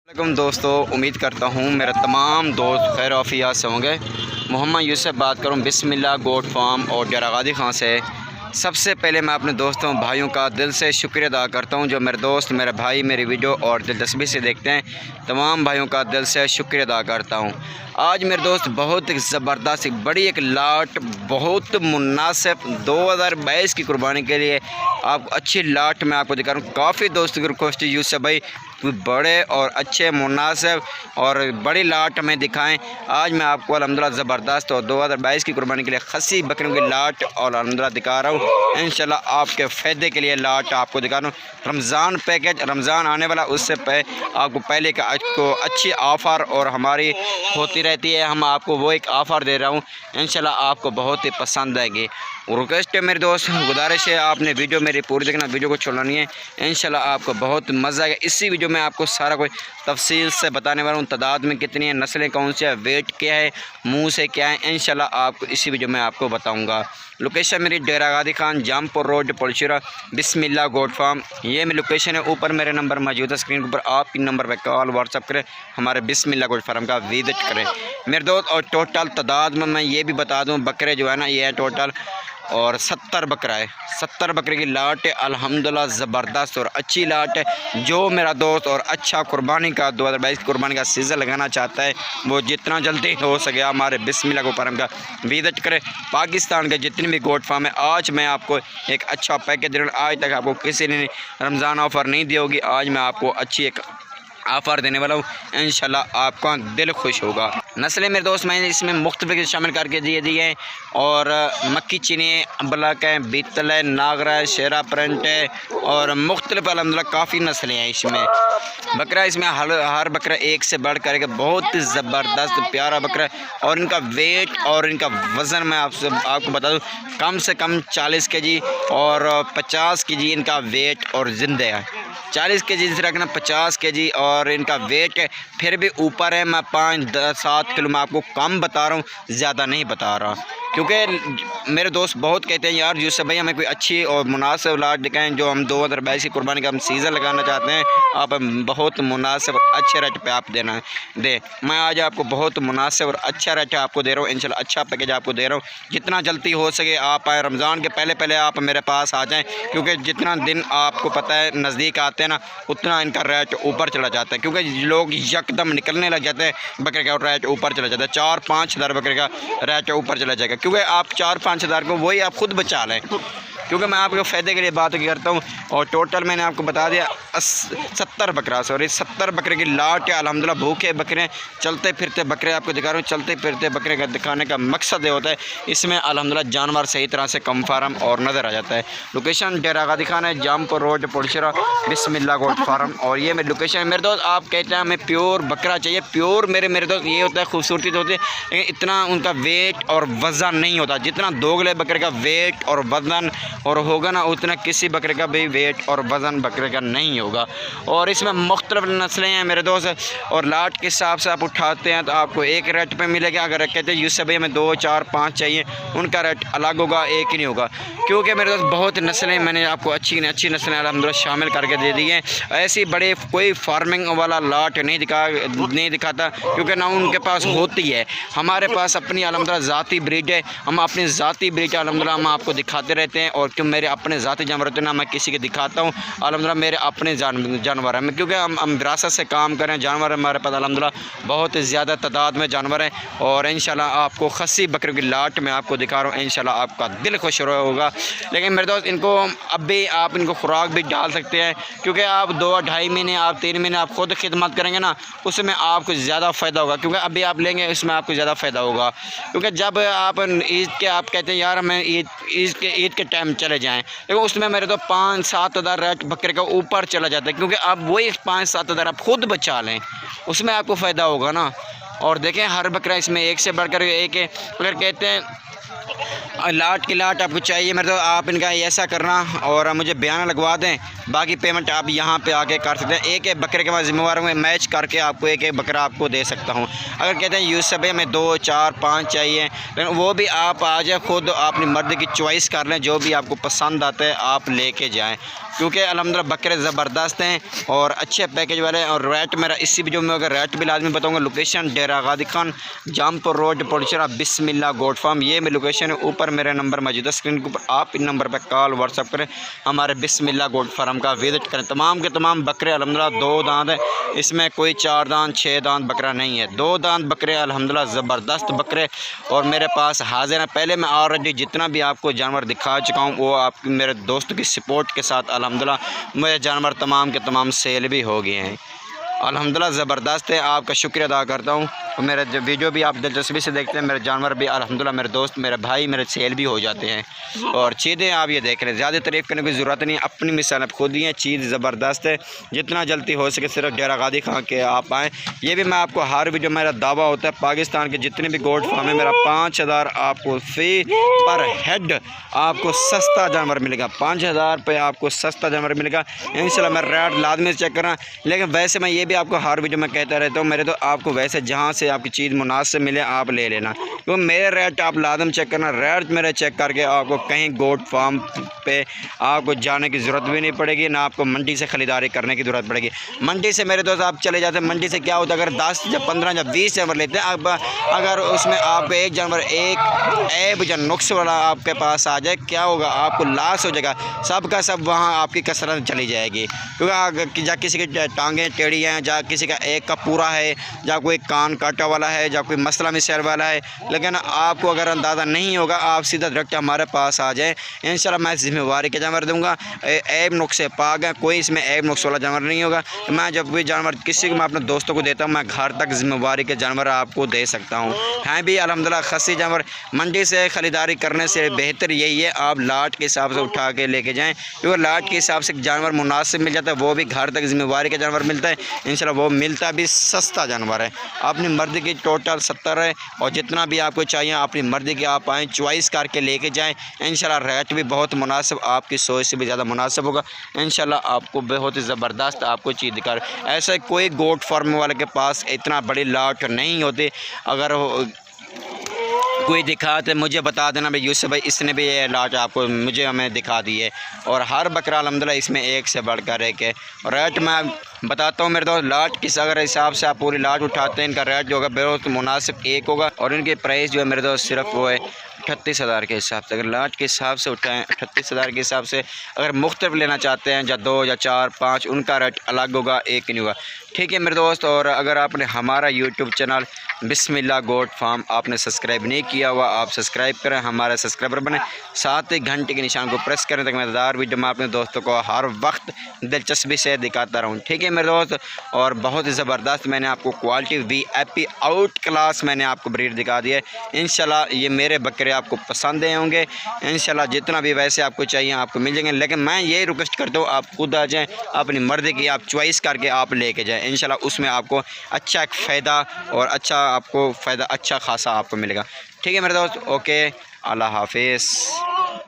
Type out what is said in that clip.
वालेकुम दोस्तों, उम्मीद करता हूँ मेरे तमाम दोस्त खैर आफियत से होंगे। मोहम्मद यूसुफ बात करूँ बिस्मिल्लाह गोट फार्म और डेरा गाजी खां से। सबसे पहले मैं अपने दोस्तों भाइयों का दिल से शुक्रिया अदा करता हूँ जो मेरे दोस्त मेरे भाई मेरी वीडियो और दिलचस्पी से देखते हैं। तमाम भाइयों का दिल से शुक्रिया अदा करता हूँ। आज मेरे दोस्त बहुत ज़बरदस्त बड़ी एक लाट बहुत मुनासिब 2022 की कुर्बानी के लिए आप अच्छी लाट में आपको दिखा रहा हूँ। काफ़ी दोस्तों की रिक्वेस्ट यूसुफ भाई बड़े और अच्छे मुनासिब और बड़ी लाट में दिखाएं। आज मैं आपको अल्हम्दुलिल्लाह ज़बरदस्त और 2022 की कुर्बानी के लिए खसी बकरियों की लाट और अल्हम्दुलिल्लाह दिखा रहा हूँ। इंशाल्लाह आपके फ़ायदे के लिए लाट आपको दिखा रहा हूँ। रमज़ान पैकेज, रमज़ान आने वाला, उससे आपको पहले का आपको अच्छी ऑफ़र और हमारी होती रहती है, हम आपको वो एक ऑफ़र दे रहा हूँ। इंशाल्लाह आपको बहुत ही पसंद आएगी। रिक्वेस्ट है मेरे दोस्त, गुजारिश है आपने वीडियो मेरी पूरी देखना, वीडियो को छोड़ना नहीं है। इंशाल्लाह आपको बहुत मज़ा आएगा। इसी वीडियो में आपको सारा कुछ तफसील से बताने वाला हूँ। तादाद में कितनी है, नस्लें कौन सी है, वेट क्या है, मुंह से क्या है, इंशाल्लाह आपको इसी वीडियो में आपको बताऊँगा। लोकेशन मेरी डेरा गाजी खान जामपुर रोड पुलशिरा बिस्मिल्लाह गोट फार्म, ये मेरी लोकेशन है। ऊपर मेरे नंबर मौजूद है स्क्रीन के ऊपर, आप इन नंबर पर कॉल व्हाट्सअप करें, हमारे बिस्मिल्लाह गोट फार्म का विजिट करें मेरे दोस्त। और टोटल तादाद में मैं ये भी बता दूँ, बकरे जो है ना ये है टोटल और 70 बकरा है। 70 बकरे की लाट है, अल्हम्दुलिल्लाह ज़बरदस्त और अच्छी लाट है। जो मेरा दोस्त और अच्छा कुर्बानी का 2022 कुर्बानी का सीज़न लगाना चाहता है वो जितना जल्दी हो सके हमारे बिस्मिल्लाह गोट फार्म का विजिट करें। पाकिस्तान के जितने भी गोट फार्म है, आज मैं आपको एक अच्छा पैकेज दे रहा हूँ। आज तक आपको किसी ने रमज़ान ऑफ़र नहीं दी होगी, आज मैं आपको अच्छी एक ऑफ़र देने वाला हूँ। इंशाल्लाह आपका दिल खुश होगा। नस्लें मेरे दोस्त मैंने इसमें मुख्तलिफ शामिल करके दिए हैं और मक्की चीनी ब्लैक है, बीतल है, नागरा है, शेरा प्रिंट है और मुख्तलिफ अल्हम्दुलिल्लाह काफ़ी नस्लें हैं इसमें। बकरा इसमें हर बकरा एक से बढ़ कर बहुत ज़बरदस्त प्यारा बकरा है। और इनका वेट और इनका वज़न मैं आपको बता दूँ, कम से कम 40 kg और 50 kg इनका वेट और ज़िंदा है। 40 kg से रखना 50 kg और इनका वेट है फिर भी ऊपर है। मैं 5-7 किलो मैं आपको कम बता रहा हूँ, ज़्यादा नहीं बता रहा, क्योंकि मेरे दोस्त बहुत कहते हैं यार यूसुफ भाई हमें कोई अच्छी और मुनासिब लाट दिखाएं। जो हम 2022 की कुर्बानी का हम सीज़न लगाना चाहते हैं, आप बहुत मुनासिब और अच्छे रेट पे आप देना दे। मैं आज आपको बहुत मुनासिब और अच्छा रेट आपको दे रहा हूँ। इंशाल्लाह अच्छा पैकेज आपको दे रहा हूँ। जितना जल्दी हो सके आप आए, रमज़ान के पहले आप मेरे पास आ जाएँ, क्योंकि जितना दिन आपको पता है नज़दीक आते हैं ना उतना इनका रेट ऊपर चला जाता है, क्योंकि लोग यकदम निकलने लग जाते हैं बकरे का रेट ऊपर चला जाता है। 4-5 हज़ार बकरे का रेट ऊपर चला जाएगा, क्योंकि आप 4-5 हज़ार को वही आप खुद बचा लें, क्योंकि मैं आपके फ़ायदे के लिए बात करता हूँ। और टोटल मैंने आपको बता दिया 70 बकरा, सॉरी 70 बकरे की लाट है। अल्हम्दुलिल्लाह भूखे बकरे, चलते फिरते बकरे आपको दिखा रहा हूँ। चलते फिरते बकरे का दिखाने का मकसद ये होता है इसमें अल्हम्दुलिल्लाह जानवर सही तरह से कंफर्म और नज़र आ जाता है। लोकेशन डेरा गाजी खान है, जामपुर रोड पुलशिरा बिस्मिल्लाह गोट फार्म। और ये मेरी लोकेशन है मेरे दोस्त। आप कहते हैं हमें प्योर बकरा चाहिए, प्योर मेरे दोस्त ये होता है, खूबसूरती तो होती है लेकिन इतना उनका वेट और वज़न नहीं होता। जितना दोगले बकरे का वेट और वज़न और होगा ना उतना किसी बकरे का भी वेट और वज़न बकरे का नहीं होगा। और इसमें मुख्तलिफ नस्लें हैं मेरे दोस्त, और लाट के हिसाब से आप उठाते हैं तो आपको एक रेट पे मिलेगा। अगर कहते हैं यूसुफ भाई हमें 2, 4, 5 चाहिए, उनका रेट अलग होगा, एक ही नहीं होगा, क्योंकि मेरे दोस्त बहुत नस्लें मैंने आपको अच्छी नस्लें अल्हम्दुलिल्लाह शामिल करके दे दी हैं। ऐसी बड़े कोई फार्मिंग वाला लाट नहीं दिखाता, क्योंकि ना उनके पास होती है। हमारे पास अपनी अल्हम्दुलिल्लाह ज़ाती ब्रीड है, हम अपनी ज़ाती ब्रीड अल्हम्दुलिल्लाह हम आपको दिखाते रहते हैं। और क्यों मेरे अपने ज़ाती जानवर होते हैं ना, मैं किसी के दिखाता हूँ अल्हम्दुलिल्लाह, मेरे अपने जानवर हैं, क्योंकि हम विरासत से काम करें। जानवर हमारे पास अल्हम्दुलिल्लाह बहुत ज़्यादा तादाद में जानवर हैं। और इंशाल्लाह आपको खसी बकरी की लाट में आपको दिखा रहा हूँ, इंशाल्लाह आपका दिल खुश होगा। लेकिन मेरे दोस्त इनको अब भी आप इनको खुराक भी डाल सकते हैं, क्योंकि आप 2-2.5 महीने आप 3 महीने आप खुद खिदमत करेंगे ना, उसमें आपको ज़्यादा फ़ायदा होगा। क्योंकि अभी आप लेंगे उसमें आपको ज़्यादा फ़ायदा होगा, क्योंकि जब आप ईद के आप कहते हैं यार हमें ईद के टाइम चले जाएँ, लेकिन उसमें मेरे तो 5-7 हज़ार रेट बकरे का ऊपर चला जाता है, क्योंकि आप वही 5-7 हज़ार आप खुद बचा लें, उसमें आपको फ़ायदा होगा ना। और देखें हर बकरा इसमें एक से बढ़कर एक है। अगर कहते हैं लाट की लाट आपको चाहिए मेरे, तो आप इनका ऐसा करना और मुझे बयान लगवा दें, बाकी पेमेंट आप यहाँ पे आके कर सकते हैं। एक एक बकरे के बाद जिम्मेवार में मैच करके आपको एक एक बकरा आपको दे सकता हूँ। अगर कहते हैं यूसुफ भाई हमें 2 4 5 चाहिए, लेकिन वो भी आप आ जाए खुद अपनी मर्द की चॉइस कर लें, जो भी आपको पसंद आता है आप लेके जाएँ, क्योंकि अल्हम्दुलिल्लाह बकरे ज़बरदस्त हैं और अच्छे पैकेज वाले हैं। और रेट मेरा इसी वीडियो में अगर रेट भी लाजमी बताऊँगा। लोकेशन डेरा गादी खान, जामपुर रोड, पोल्चरा, बिस्मिल्लाह गोट फार्म, ये मेरी लोकेशन है। ऊपर मेरा नंबर मौजूद है स्क्रीन के ऊपर, आप इन नंबर पर कॉल व्हाट्सअप करें, हमारे बिस्मिल्लाह गोट फार्म का विजिट करें। तमाम के तमाम बकरे अल्हम्दुलिल्लाह 2 दांत है, इसमें कोई 4 दांत 6 दांत बकरा नहीं है, 2 दांत बकरे अल्हम्दुलिल्लाह ज़बरदस्त बकरे और मेरे पास हाजिर हैं। पहले मैं ऑलरेडी जितना भी आपको जानवर दिखा चुका हूँ वो आपके मेरे दोस्तों की सपोर्ट के साथ अल्हम्दुलिल्लाह मेरे जानवर तमाम के तमाम सेल भी हो गए हैं। अल्हम्दुलिल्लाह ज़बरदस्त है, आपका शुक्रिया अदा करता हूँ। और मेरा जो वीडियो भी आप दिलचस्पी से देखते हैं, मेरे जानवर भी अल्हम्दुलिल्लाह मेरे दोस्त मेरे भाई मेरे सेल भी हो जाते हैं। और चीज़ें आप ये देख रहे हैं, ज़्यादा तारीफ़ करने की ज़रूरत नहीं है, अपनी मिसाल आप खुद ही हैं। चीज़ ज़बरदस्त है, जितना जल्दी हो सके सिर्फ डेरा गादी खां के आप आएँ। ये भी मैं आपको हर वीडियो मेरा दावा होता है, पाकिस्तान के जितने भी गोट फार्म है मेरा 5000 आपको फ़ी पर हेड आपको सस्ता जानवर मिलेगा, 5000 रुपये आपको सस्ता जानवर मिलेगा इंशाल्लाह। मैं रेट लाजमी चेक करना, लेकिन वैसे मैं ये भी आपको हर वीडियो में कहता रहता हूँ, मेरे तो आपको वैसे जहाँ से आपकी चीज़ मुनासिब मिले आप ले लेना, क्योंकि मेरे रेट आप लाजम चेक करना। रेट मेरे चेक करके आपको कहीं गोट फार्म पे आपको जाने की ज़रूरत भी नहीं पड़ेगी, ना आपको मंडी से ख़रीदारी करने की ज़रूरत पड़ेगी। मंडी से मेरे दोस्त आप चले जाते हैं, मंडी से क्या होता है, अगर 10 या 15 या 20 जानवर लेते हैं आप, अगर उसमें आपको एक जानवर एक ऐब या नुक्स वाला आपके पास आ जाए, क्या होगा, आपको लॉस हो जाएगा, सब का सब वहाँ आपकी कसरत चली जाएगी। क्योंकि या किसी की टांगें टेढ़ी हैं, या किसी का एक का पूरा है, या कोई कान काटा वाला है, या कोई मसला मिसाल वाला है, लेकिन आपको अगर अंदाज़ा नहीं होगा आप सीधा डायरेक्ट हमारे पास आ जाए, इंशाल्लाह मैं जिम्मेवारी के जानवर दूंगा। ऐब नुक्से पाक हैं, कोई इसमें ऐब नुक्स वाला जानवर नहीं होगा। मैं जब भी जानवर किसी को मैं अपने दोस्तों को देता हूँ, मैं घर तक जिम्मेवारी के जानवर आपको दे सकता हूँ। हैं भी अल्हम्दुलिल्लाह खस्सी जानवर। मंडी से ख़रीदारी करने से बेहतर यही है आप लाट के हिसाब से उठा के लेके जाएँ, क्योंकि लाट के हिसाब से जानवर मुनासिब मिल जाता है, वो भी घर तक जिम्मेवारी का जानवर मिलता है इंशाल्लाह, वो मिलता भी सस्ता जानवर है। अपनी मर्ज़ी की टोटल 70 है, और जितना भी आपको चाहिए अपनी मर्ज़ी की आप आएँ, चॉइस करके लेके जाएँ इंशाल्लाह। रेट भी बहुत मुनासिब, आपकी सोच से भी ज़्यादा मुनासिब होगा इंशाल्लाह। आपको बहुत ही ज़बरदस्त आपको चीज़ दिखा रहे। ऐसा कोई गोट फार्म वाले के पास इतना बड़ी लाट नहीं होती, अगर कोई दिखा तो मुझे बता देना भाई यूसुफ भाई इसने भी ये लाट आपको मुझे हमें दिखा दी है। और हर बकरा अल्हम्दुलिल्लाह इसमें एक से बढ़कर एक है। रेट मैं बताता हूँ मेरे दोस्त, लाट किस अगर हिसाब से आप पूरी लाट उठाते हैं, इनका रेट जो होगा बहुत मुनासिब एक होगा, और इनकी प्राइस जो है मेरे दोस्त सिर्फ वो है 38,000 के हिसाब से। अगर लाट के हिसाब से उठाएँ 38,000 के हिसाब से, अगर मुख्तलिफ लेना चाहते हैं या 2 या 4 5 उनका रेट अलग होगा, एक नहीं होगा, ठीक है मेरे दोस्त। और अगर आपने हमारा यूट्यूब चैनल बिस्मिल्लाह गोट फार्म आपने सब्सक्राइब नहीं किया हुआ, आप सब्सक्राइब करें, हमारे सब्सक्राइबर बने, साथ ही घंटे के निशान को प्रेस करें, ताकि मज़ेदार वीडियो मैं अपने दोस्तों को हर वक्त दिलचस्पी से दिखाता रहूँ, ठीक है मेरे दोस्त। और बहुत ही ज़बरदस्त मैंने आपको क्वालिटी VIP आउट क्लास मैंने आपको ब्रीड दिखा दी है इंशाल्लाह। ये मेरे बकरे आपको पसंद आए होंगे इंशाल्लाह, जितना भी वैसे आपको चाहिए आपको मिल जाएंगे, लेकिन मैं यही रिक्वेस्ट करता हूँ आप खुद आ जाएँ, अपनी मर्ज़ी की आप चॉइस करके आप लेके जाएँ इंशाल्लाह। उसमें आपको अच्छा एक फ़ायदा और अच्छा आपको फ़ायदा अच्छा खासा आपको मिलेगा, ठीक है मेरे दोस्त। ओके, अल्लाह हाफिज़।